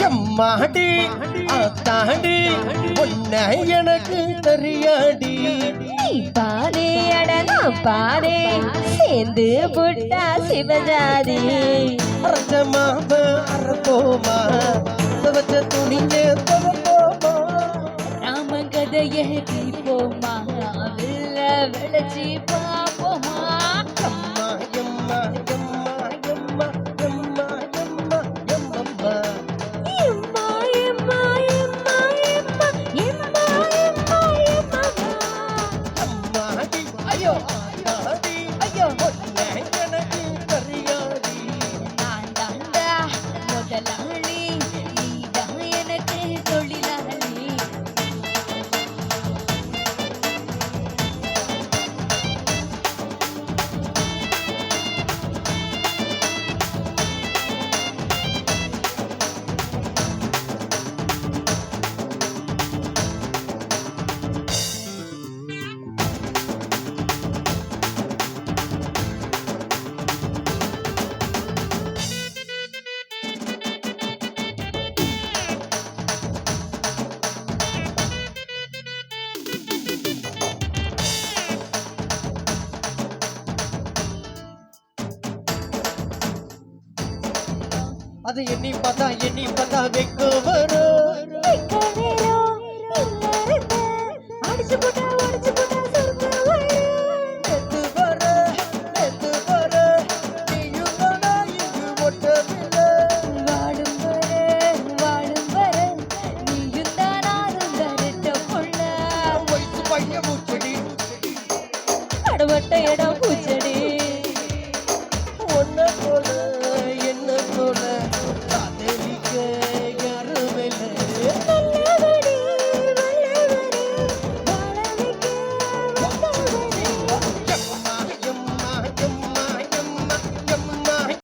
எம்மாடி ஆத்தாடி உன்னை எனக்கு தெரியாடி பாரே அடனா பாரே சேர்ந்து புட்டா சிவஜாதி அரசமாக அரப்போமா வச்ச துணிங்க தவப்போமா ராமகதையை தீப்போமா வில்ல விளைச்சி பாப்போமா எம்மா எம்மா எம்மா எம்மா எம்மா எம்மா எம்மம்மா எம்மா எம்மா எம்மா எம்மா எம்மா எம்மா எம்மா அம்மாடி ஐயோ ஆத்தாடி ஐயோ உன்னை எனக்கு தெரியாடி நான் தாண்டா முதலாளி நீதான் எனக்கு தொழிலாளி அது எண்ணி பார்த்தா வெக்க வரும்